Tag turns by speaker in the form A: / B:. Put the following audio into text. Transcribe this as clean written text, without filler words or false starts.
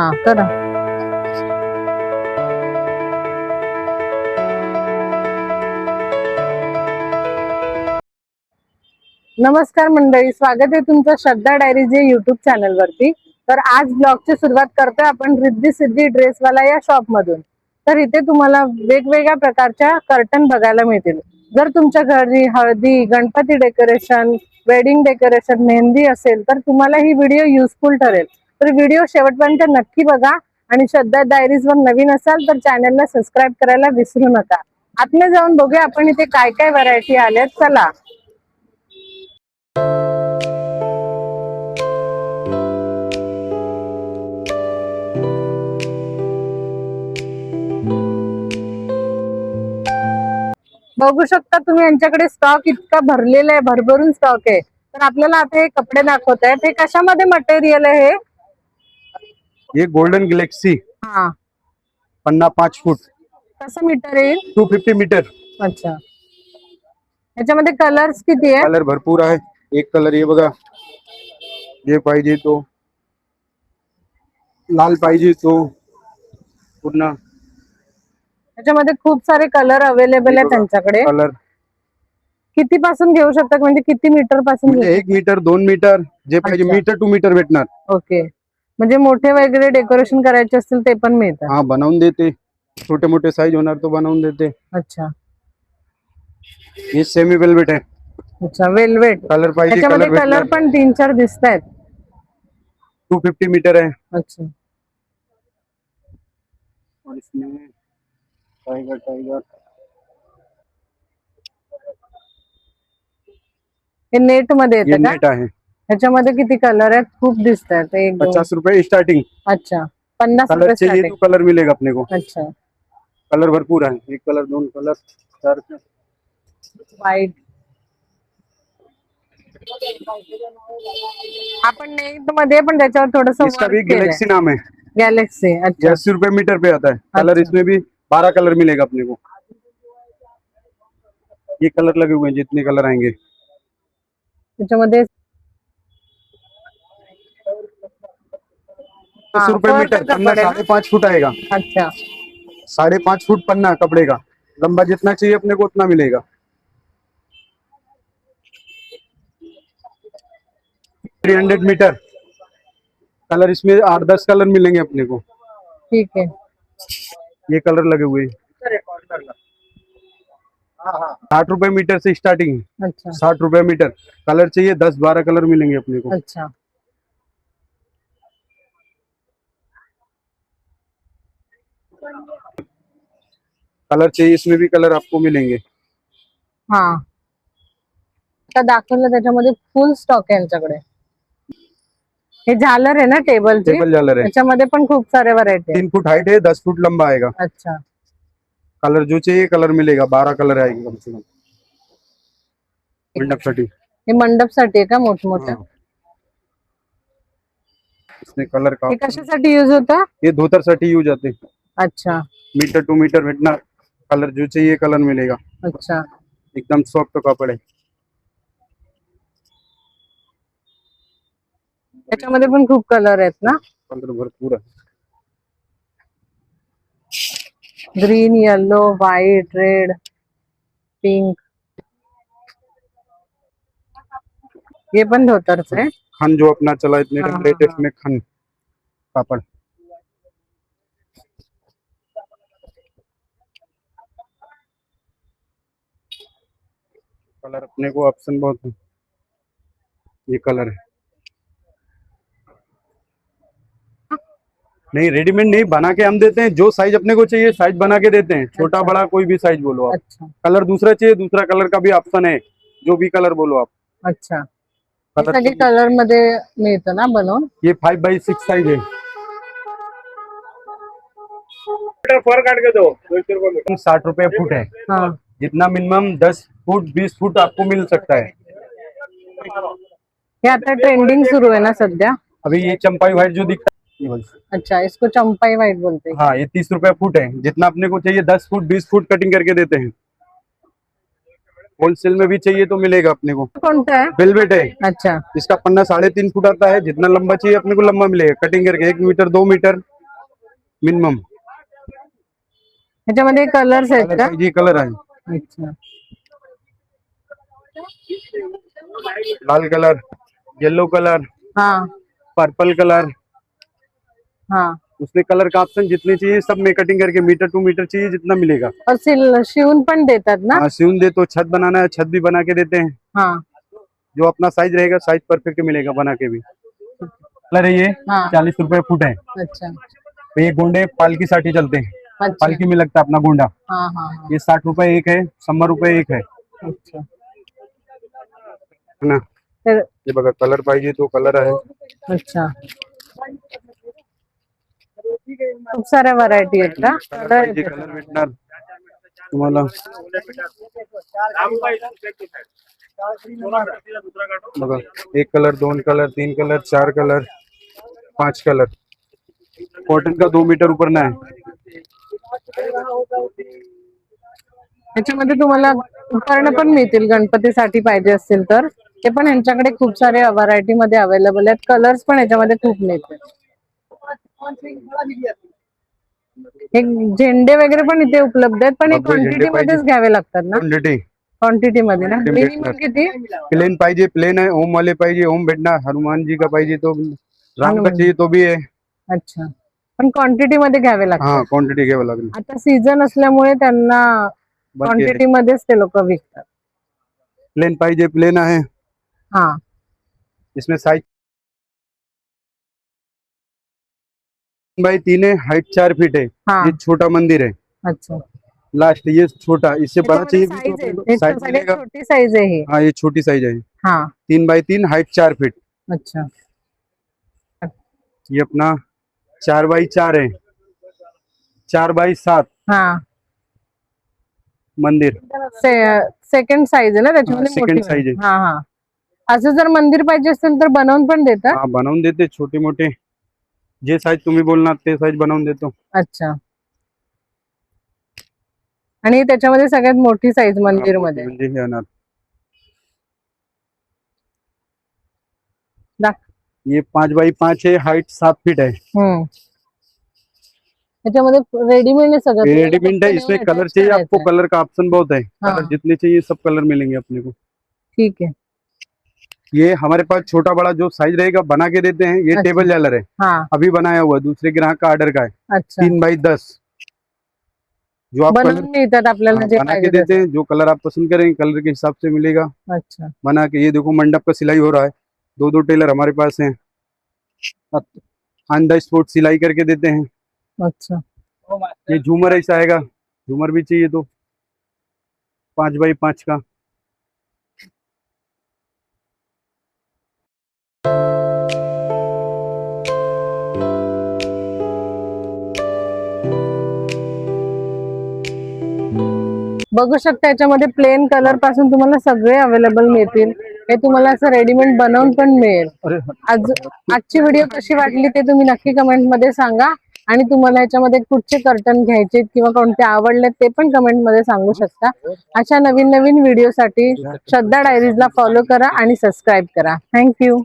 A: हा करा. नमस्कार मंडळी, स्वागत आहे तुमचं श्रद्धा डायरीज या युट्यूब चॅनल वरती. तर आज ब्लॉगची सुरुवात करतोय आपण रिद्धी सिद्धी ड्रेसवाला या शॉप मधून. तर इथे तुम्हाला वेगवेगळ्या प्रकारच्या कर्टन बघायला मिळतील. जर तुमच्या घरी हळदी, Ganpati decoration, wedding decoration, mehndi असेल तर तुम्हाला ही व्हिडिओ युजफुल ठरेल. तर व्हिडिओ शेवटपर्यंत नक्की बघा आणि श्रद्धा डायरीज वर नवीन असाल तर चॅनलला सबस्क्राईब करायला विसरू नका. आतमध्ये जाऊन बघूया आपण इथे काय काय व्हरायटी आल्यात. चला. बघू शकता तुम्ही यांच्याकडे स्टॉक इतका भरलेला आहे, भरभरून स्टॉक आहे. तर आपल्याला आता हे कपडे दाखवत आहेत. हे कशामध्ये मटेरियल आहे?
B: ये गोल्डन गैलेक्सी
A: हा,
B: पन्ना 5 फूट
A: कसं मीटर येईल?
B: 250 मीटर.
A: अच्छा, याच्यामध्ये कलर्स किती आहे?
B: कलर भरपूर आहे. एक कलर ये बघा, ये पाहिजे तो लाल पाहिजे तो पूर्ण.
A: याच्यामध्ये खूप सारे कलर अवेलेबल आहेत त्यांच्याकडे.
B: कलर
A: किती पासून घेऊ शकतात, म्हणजे किती मीटर पासून?
B: म्हणजे 1 मीटर 2 मीटर जे पाहिजे.
A: अच्छा.
B: मीटर टू मीटर भेटणार.
A: ओके, म्हणजे मोठे वगैरे डेकोरेशन करायचे असतील ते पण मिळतात.
B: हा, बनवून देते. छोटे मोठे साइज होणार तो बनवून देते.
A: अच्छा
B: ये सेमी वेलवेट है.
A: अच्छा, वेलवेट.
B: कलर पाहिजे
A: त्याच्यामध्ये
B: कलर
A: कलर
B: भेटणार.
A: पण 3-4 दिसत आहेत.
B: 250 मीटर है.
A: अच्छा,
B: और इसमें टाइगर टाइगर
A: हे नेट मध्ये
B: ये
A: येते का?
B: नेट आहे.
A: ह्याच्यामध्ये किती कलर आहेत? खूप दिसत आहेत. 1 2.
B: 50 रुपए स्टार्टिंग.
A: अच्छा, 50
B: कलर
A: रुपये
B: चाहिए
A: स्टार्टिंग.
B: तो कलर मिलेगा अपने को.
A: अच्छा,
B: कलर भरपूर है. एक कलर 2 कलर 4.
A: व्हाईट. आपण नेट मध्ये पण त्याच्यावर थोडस
B: इसका भी गैलेक्सी नाम है.
A: गैलेक्सी. अच्छा,
B: 80 रुपए मीटर पे आता है. कलर
A: अच्छा.
B: इसमें भी 12 कलर मिलेगा अपने को. ये कलर लगे हुए हैं, जितने कलर आएंगे.
A: त्याच्यामध्ये
B: 10 रुपए मीटर. पन्ना 5.5 फुट आएगा.
A: अच्छा,
B: 5.5 फुट पन्ना कपड़े का. लंबा जितना चाहिए अपने को उतना मिलेगा. 300 मीटर. कलर इसमें 8-10 कलर मिलेंगे अपने को.
A: ठीक है.
B: ये कलर लगे हुए हैं. 60 रुपए मीटर से स्टार्टिंग है.
A: अच्छा
B: 60 रुपए मीटर. कलर चाहिए 10-12 कलर मिलेंगे अपने को.
A: अच्छा,
B: कलर चाहिए इसमें भी कलर आपको मिलेंगे.
A: हा. आता दाखवलं त्याच्यामध्ये फुल स्टॉक आहे यांच्याकडे. हे झालर आहे ना टेबलची?
B: टेबल झालर है.
A: त्याच्यामध्ये पण खूप सारे व्हरायटी आहे.
B: 3 फुट हाइट है, 10 फुट लंबा आएगा.
A: अच्छा,
B: कलर जो चाहिए कलर मिलेगा. 12 कलर आएंगे कम से कम मंडप साठी.
A: हे मंडप साठी आहे का मोठमोठ्या?
B: हाँ. इसमें कलर का
A: हे कशासाठी युज होतं?
B: ये धोतर साठी यूज आते.
A: अच्छा
B: मीटर टू मीटर भेटणार. कलर जो चाहिए कलर मिलेगा.
A: अच्छा,
B: एकदम सॉफ्ट कपड़े.
A: त्याच्यामध्ये पण खूप कलर आहेत ना?
B: कलर भरपूर है.
A: Green, yellow, white, red, pink. ये पण धोतरच आहे.
B: खन जो अपना चला इतने
A: हाँ,
B: लेटेस्ट
A: हाँ.
B: में खन कापड़. कलर अपने को ऑप्शन बहुत है. ये कलर है. नहीं, रेडीमेड नहीं, बना के हम देते हैं. जो साइज अपने को चाहिए साइज बना के देते हैं. छोटा
A: अच्छा.
B: बड़ा कोई भी साइज बोलो आप.
A: अच्छा
B: कलर दूसरा चाहिए दूसरा कलर का भी ऑप्शन है. जो भी कलर बोलो आप.
A: अच्छा, हे
B: कलर
A: सगळे कलर मध्ये मिळतं ना बनवून?
B: ये 5x6 साइज है.
C: फर काट के दो 200 रुपए में.
B: 60 रुपए फुट है.
A: हा.
B: जितना मिनिमम 10 फुट 20 फुट आपको मिल सकता है.
A: हे आता ट्रेंडिंग सुरू आहे ना सध्या?
B: अभी ये चंपाई व्हाइट जो दिखता है.
A: अच्छा, इसको चंपाई व्हाइट बोलते हैं.
B: हाँ, ये 30 रुपए फुट है. जितना अपने को चाहिए 10 फुट 20 फुट कटिंग करके देते हैं. होलसेल में भी चाहिए तो मिलेगा अपने को.
A: कोणता है?
B: वेलवेट है.
A: अच्छा
B: इसका पन्ना 3.5 फुट आता है. जितना लंबा चाहिए अपने को लंबा मिलेगा. कटिंग करके 1 मीटर 2 मीटर मिनिमम
A: ह्याच्यामध्ये कलर्स आहेत का?
B: ये कलर आहे
A: अच्छा.
B: लाल कलर, येलो कलर,
A: हा
B: पर्पल कलर,
A: हा.
B: उसमें कलर का ऑप्शन जितने चाहिए सब में कटिंग करके मीटर टू मीटर चाहिए जितना मिलेगा।
A: और शिवून पण देतात ना?
B: हाँ सिउन दे तो छत बनाना है छत भी बना के देते हैं।
A: हा
B: जो अपना साइज रहेगा साइज परफेक्ट मिलेगा बना के भी। कलर है ये
A: हाँ.
B: 40 रुपए फुट है।
A: अच्छा
B: तो ये गोंडे पालकी साठी चलते हैं,
A: अच्छा.
B: पालकी में लगता है अपना गोंडा।
A: हा हा हा.
B: ये 60 रुपए एक है, 100 रुपए एक है
A: अच्छा.
B: ना।
A: तर
B: ये बघा कलर पाहिजे तो कलर आहे।
A: अच्छा खूप साऱ्या व्हरायटी आहेत का?
B: कलर
A: कलर
B: पाहिजे कलर भेटणार तुम्हाला। बघा एक कलर, दोन कलर, तीन कलर, 4 कलर, 5 कलर। कॉटन का 2 मीटर ऊपर ना है।
A: ह्याच्यामध्ये तुम्हाला उपकरणं पण मिळतील गणपतीसाठी पाहिजे असतील तर, ते पण यांच्याकडे खूप सारे व्हरायटी मध्ये अवेलेबल आहेत. कलर्स पण याच्यामध्ये खूप मिळतात. हे झेंडे वगैरे पण इथे उपलब्ध आहेत, पण हे
B: बापरे, झेंडे
A: क्वांटिटी मध्येच
B: पाहिजे.
A: घ्यावे लागतात ना?
B: क्वांटिटी
A: क्वांटिटी मध्ये ना?
B: ते
A: मिनिमम
B: भेटणार.
A: किती?
B: प्लेन पाहिजे प्लेन है, ओम वाले पाहिजे ओम भेटणार, हनुमान जी का पाहिजे तो, राम का
A: हनुमान.
B: चाहिए तो भी है।
A: अच्छा पण क्वांटिटी मध्ये घ्यावे
B: हाँ
A: लागतात.
B: क्वांटिटी घ्यावं लागेल।
A: आता सीझन असल्यामुळे त्यांना
B: बंद केले.
A: क्वांटिटी मध्येच ते लोक विकतात.
B: प्लेन पाहिजे प्लेन आहे।
A: हा
B: इसमें साइज 3x3 है, हाइट 4 फीट है।
A: हाँ.
B: ये छोटा मंदिर है
A: अच्छा.
B: लास्ट, ये छोटा, इससे बड़ा चाहिए भी
A: साइज आहे,
B: तो
A: एक
B: साइज
A: सगळ्यात
B: मिलेगा।
A: छोटी साइज आहे ही.
B: हाँ ये छोटी साइज है,
A: हा
B: 3x3 हाइट 4 फीट।
A: अच्छा.
B: ये अपना 4x4 है, 4x7
A: हा
B: मंदिर।
A: सेकंड साइज आहे ना त्याच्यामध्ये?
B: second
A: मोठी
B: size आहे.
A: हा हा. असं जर मंदिर पाहिजे असेल तर बनवून पण देतात?
B: हाँ बनवून देते छोटे मोठे, जे साइज तुम्ही बोलणार ते साइज बनवून देतो।
A: अच्छा. आणि त्याच्यामध्ये सगळ्यात मोठी साइज मंदिर मध्ये
B: म्हणजे हे येणार। ये 5x5 है, हाइट 7 फीट है।
A: त्याच्यामध्ये रेडीमेड आहे सगळं?
B: रेडीमेड है, इसमें कलर चाहिए आपको, कलर का ऑप्शन बहुत है।
A: हाँ.
B: कलर जितने चाहिए सब कलर मिलेंगे अपने को।
A: ठीक है.
B: ये हमारे पास छोटा बड़ा जो साइज रहेगा बना के देते हैं। ये
A: अच्छा.
B: टेबल जैलर है,
A: हाँ
B: अभी बनाया हुआ दूसरे ग्राहक का ऑर्डर का है।
A: अच्छा.
B: 3x10 जो आप कलर
A: बनवून मिळतात आपल्याला जे
B: बना के
A: पाहिजे
B: देते
A: तसं.
B: हैं, जो कलर आप पसंद करेंगे कलर के हिसाब से मिलेगा
A: अच्छा.
B: बना के। ये देखो मंडप का सिलाई हो रहा है, 2 टेलर हमारे पास हैं, ऑन द स्पॉट सिलाई करके देते हैं।
A: अच्छा.
B: ये झूमर ऐसा आएगा, झूमर भी चाहिए तो 5x5 का।
A: बघू शकता याच्यामध्ये प्लेन कलर पासून तुम्हाला सगळे अवेलेबल मिळतील. हे तुम्हाला असं रेडीमेड बनवून पण मिळेल.
B: अरे
A: आजची व्हिडिओ कशी वाटली ते तुम्ही नक्की कमेंट मध्ये सांगा. आणि तुम्हाला याच्यामध्ये कुठचे कर्टन घ्यायचे किंवा कोणते आवडले ते पण कमेंट मध्ये सांगू शकता. अशा नवीन नवीन व्हिडिओसाठी श्रद्धा डायरीजला फॉलो करा आणि सबस्क्राईब करा. थँक्यू.